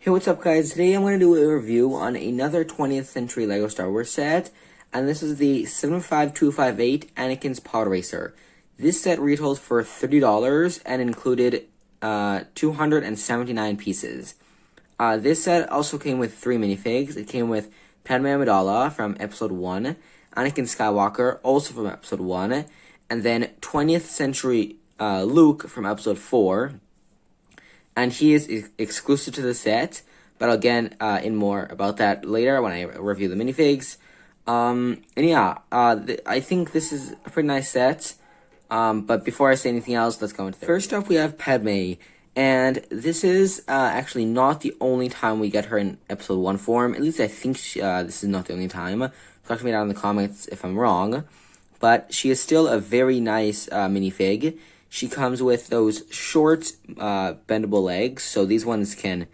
Hey, what's up guys? Today I'm going to do a review on another 20th century LEGO Star Wars set, and this is the 75258 Anakin's Pod Racer. This set retails for $30 and included 279 pieces. This set also came with 3 minifigs. It came with Padme Amidala from Episode 1, Anakin Skywalker, also from Episode 1, and then 20th century Luke from Episode 4. And he is exclusive to the set, but again, in more about that later when I review the minifigs. I think this is a pretty nice set. But before I say anything else, let's go into it. First up, we have Padme, and this is actually not the only time we get her in Episode 1 form. At least I think this is not the only time. Talk to me down in the comments if I'm wrong. But she is still a very nice minifig. She comes with those short, bendable legs, so these ones can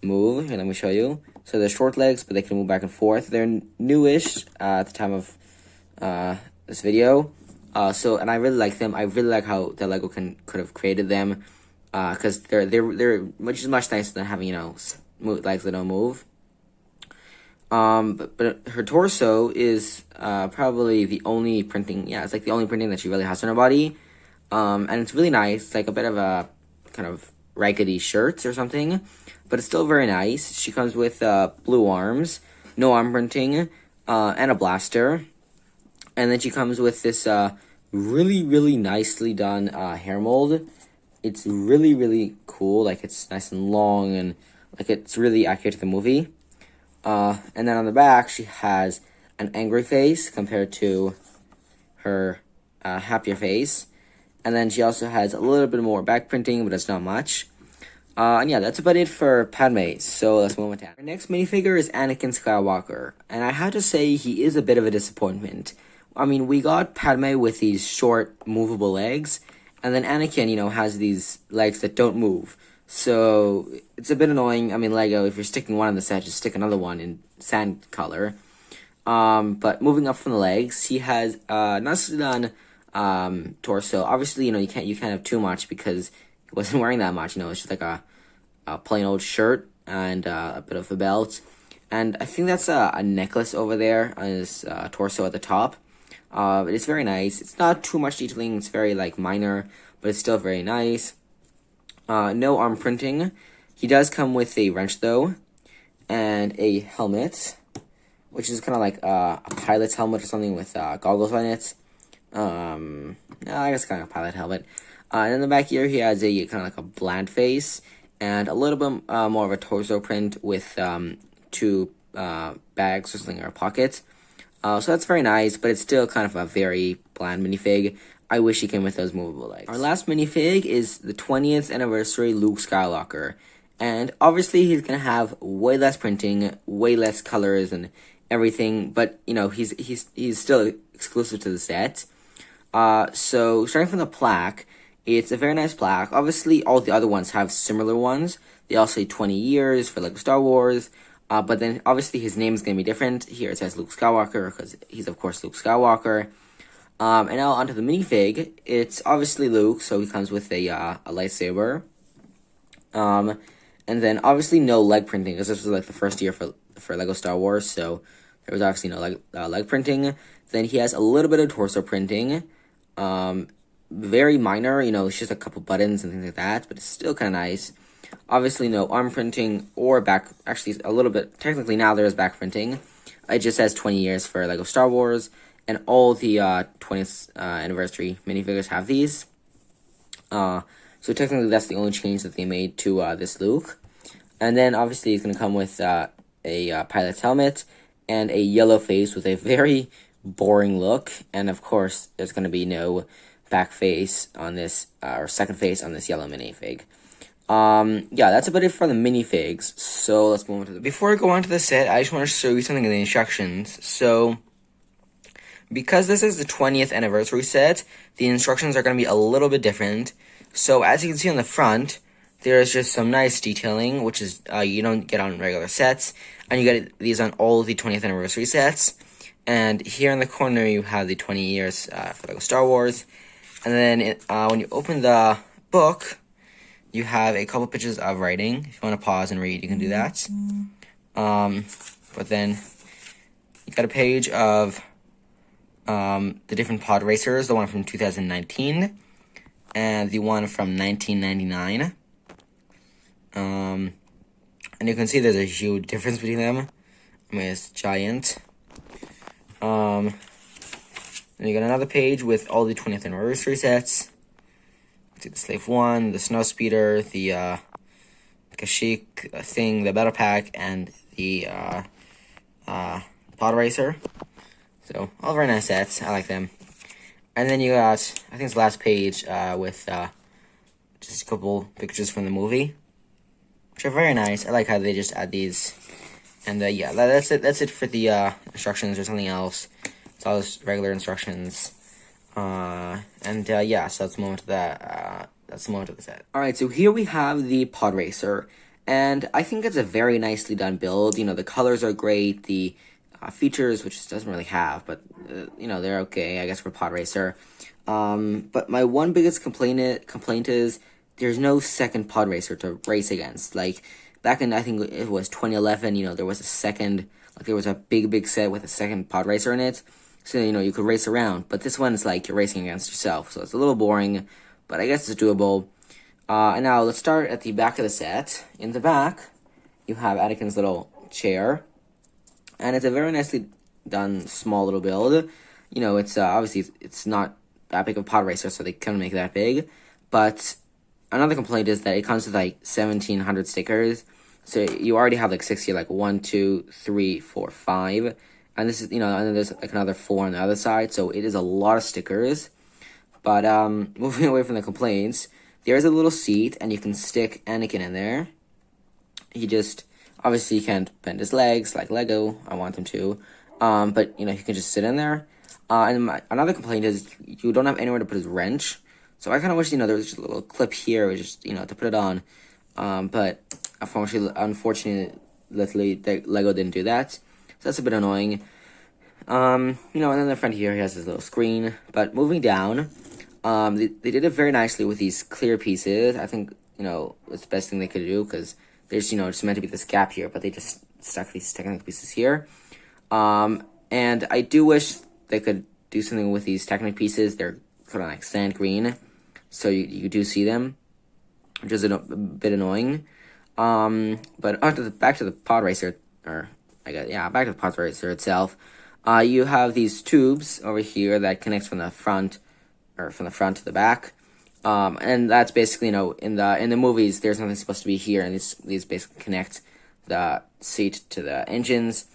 move. Here, let me show you. So they're short legs, but they can move back and forth. They're newish at the time of this video. And I really like them. I really like how the LEGO could have created them, because they're much nicer than having legs that don't move. But her torso is probably the only printing. Yeah, it's like the only printing that she really has on her body. And it's really nice. It's like a bit of a kind of raggedy shirt or something, but it's still very nice. She comes with blue arms, no arm printing, and a blaster. And then she comes with this really nicely done hair mold. It's really cool. Like, it's nice and long, and like it's really accurate to the movie. And then on the back, she has an angry face compared to her happier face. And then she also has a little bit more back printing, but it's not much. And yeah, that's about it for Padme, so let's move on to our next minifigure is Anakin Skywalker. And I have to say, he is a bit of a disappointment. I mean, we got Padme with these short, movable legs, and then Anakin, has these legs that don't move. So, it's a bit annoying. I mean, LEGO, if you're sticking one on the set, just stick another one in sand color. But moving up from the legs, he has nicely done torso. Obviously, you can't have too much because he wasn't wearing that much. It's just like a plain old shirt and a bit of a belt. And I think that's a necklace over there on his torso at the top. It's very nice. It's not too much detailing. It's very minor, but it's still very nice. No arm printing. He does come with a wrench though, and a helmet, which is kind of like a pilot's helmet or something with goggles on it. I guess kind of a pilot helmet. And in the back here, he has a kind of like a bland face and a little bit more of a torso print with 2 bags or something, or pockets. So that's very nice, but it's still kind of a very bland minifig. I wish he came with those movable legs. Our last minifig is the 20th anniversary Luke Skywalker. And obviously he's going to have way less printing, way less colors and everything, but he's still exclusive to the set. So starting from the plaque, it's a very nice plaque. Obviously, all the other ones have similar ones. They all say 20 years for LEGO Star Wars. But then obviously his name is going to be different. Here it says Luke Skywalker because he's of course Luke Skywalker. And now onto the minifig. It's obviously Luke, so he comes with a lightsaber. And then obviously no leg printing, because this was like the first year for LEGO Star Wars, so there was obviously no leg printing. Then he has a little bit of torso printing. Very minor, it's just a couple buttons and things like that, but it's still kind of nice. Obviously no arm printing or back, actually a little bit, technically now there is back printing. It just says 20 years for LEGO Star Wars, and all the 20th anniversary minifigures have these. So technically that's the only change that they made to this Luke. And then obviously he's going to come with a pilot's helmet and a yellow face with a very boring look, and of course there's going to be no back face on this, or second face on this yellow minifig. Yeah, that's about it for the minifigs, so let's move on to the... Before I go on to the set, I just want to show you something in the instructions. So, because this is the 20th anniversary set, the instructions are going to be a little bit different. So, as you can see on the front, there's just some nice detailing, which is, you don't get on regular sets, and you get these on all of the 20th anniversary sets. And here in the corner, you have the 20 years for LEGO Star Wars. And then when you open the book, you have a couple pictures of writing. If you want to pause and read, you can do that. But then you got a page of the different pod racers, the one from 2019 and the one from 1999. And you can see there's a huge difference between them. I mean, it's giant. Then you got another page with all the 20th anniversary sets. See the Slave 1, the Snow Speeder, the Kashyyyk thing, the Battle Pack, and the Pod Racer. So, all very nice sets. I like them. And then you got, I think it's the last page with just a couple pictures from the movie, which are very nice. I like how they just add these. And yeah, that's it. That's it for the instructions or something else. It's all just regular instructions. And yeah, so that's the moment of that. That's the moment of the set. All right, so here we have the Pod Racer, and I think it's a very nicely done build. You know, the colors are great. The features, which it doesn't really have, but you know, they're okay, I guess, for Pod Racer. But my one biggest complaint is there's no second Pod Racer to race against. Like back in, I think it was 2011, you know, there was a second, like there was a big set with a second Pod Racer in it. So, you know, you could race around. But this one's like you're racing against yourself. So it's a little boring, but I guess it's doable. And now let's start at the back of the set. In the back, you have Anakin's little chair. And it's a very nicely done small little build. You know, it's obviously it's not that big of a Pod Racer, so they couldn't make it that big. But another complaint is that it comes with like 1,700 stickers. So you already have like 6 here, like 1, 2, 3, 4, 5. And this is, you know, and then there's like another 4 on the other side. So it is a lot of stickers. But moving away from the complaints, there's a little seat, and you can stick Anakin in there. He just, obviously he can't bend his legs like Lego. I want him to. But, you know, he can just sit in there. And another complaint is you don't have anywhere to put his wrench. So I kind of wish, you know, there was just a little clip here, just, you know, to put it on. But unfortunately, Lego didn't do that. So that's a bit annoying. You know, and then the front here, he has his little screen. But moving down, they did it very nicely with these clear pieces. I think, you know, it's the best thing they could do, because there's, you know, it's meant to be this gap here, but they just stuck these Technic pieces here. And I do wish they could do something with these Technic pieces. They're kind of like sand green, so you do see them, which is a bit annoying. But back to the Pod Racer, or back to the Pod Racer itself. You have these tubes over here that connects from the front to the back. And that's basically, you know, in the movies, there's nothing supposed to be here, and these basically connect the seat to the engines.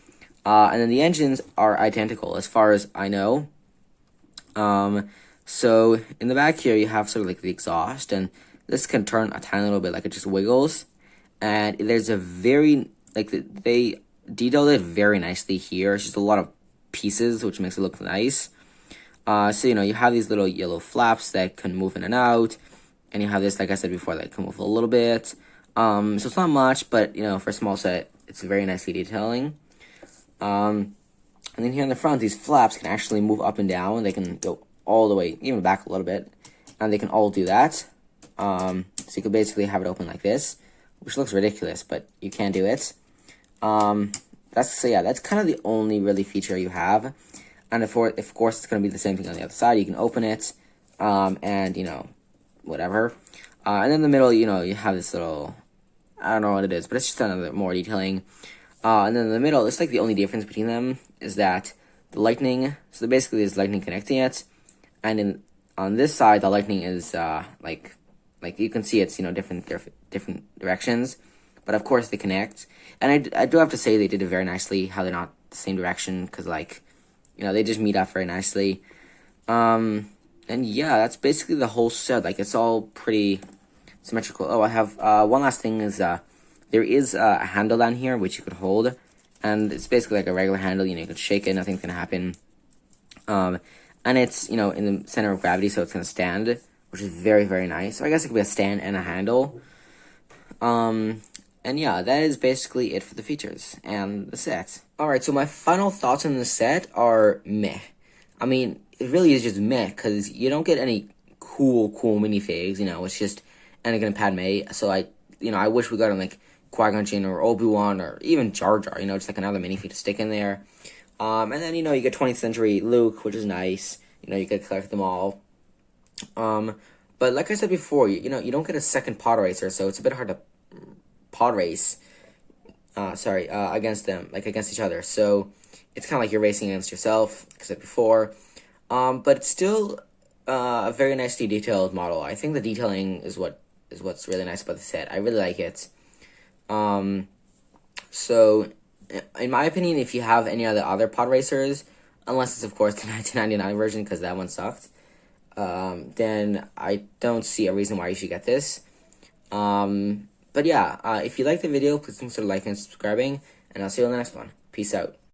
And then the engines are identical as far as I know. So in the back here, you have sort of like the exhaust, and this can turn a tiny little bit, like it just wiggles. And there's a very, like, they detailed it very nicely here. It's just a lot of pieces, which makes it look nice. So, you know, you have these little yellow flaps that can move in and out, and you have this, like I said before, that can move a little bit. So it's not much, but, you know, for a small set, it's very nicely detailing. And then here in the front, these flaps can actually move up and down. They can go all the way, even back a little bit, and they can all do that. So you could basically have it open like this, which looks ridiculous, but you can do it. That's kind of the only really feature you have. And of course, it's going to be the same thing on the other side. You can open it, and, you know, whatever. And in the middle, you know, you have this little, I don't know what it is, but it's just another more detailing. And then in the middle, it's like the only difference between them is that the lightning, so basically there's lightning connecting it. And on this side, the lightning is, like you can see it's, you know, different directions. But of course they connect. And I do have to say they did it very nicely, how they're not the same direction, because, like, you know, they just meet up very nicely. And yeah, that's basically the whole set. Like, it's all pretty symmetrical. Oh, I have, one last thing is, there is a handle down here, which you could hold. And it's basically like a regular handle, you know, you could shake it, nothing's gonna happen. And it's, you know, in the center of gravity, so it's gonna stand, which is very, very nice. So I guess it could be a stand and a handle. And yeah, that is basically it for the features and the set. Alright, so my final thoughts on the set are meh. I mean, it really is just meh, because you don't get any cool minifigs, you know, it's just Anakin and Padme. So I wish we got on like Qui-Gon Jinn or Obi-Wan or even Jar Jar. Just like another minifig to stick in there. And then you get 20th century Luke, which is nice. You could collect them all. But like I said before, you don't get a second pod racer, so it's a bit hard to pod race. Against them, like against each other. So it's kind of like you're racing against yourself, like I said before. But it's still a very nicely detailed model. I think the detailing is what's really nice about the set. I really like it. So in my opinion, if you have any other pod racers, unless it's of course the 1999 version because that one sucked, then I don't see a reason why you should get this. But yeah, if you like the video, please consider liking and subscribing, and I'll see you on the next one. Peace out.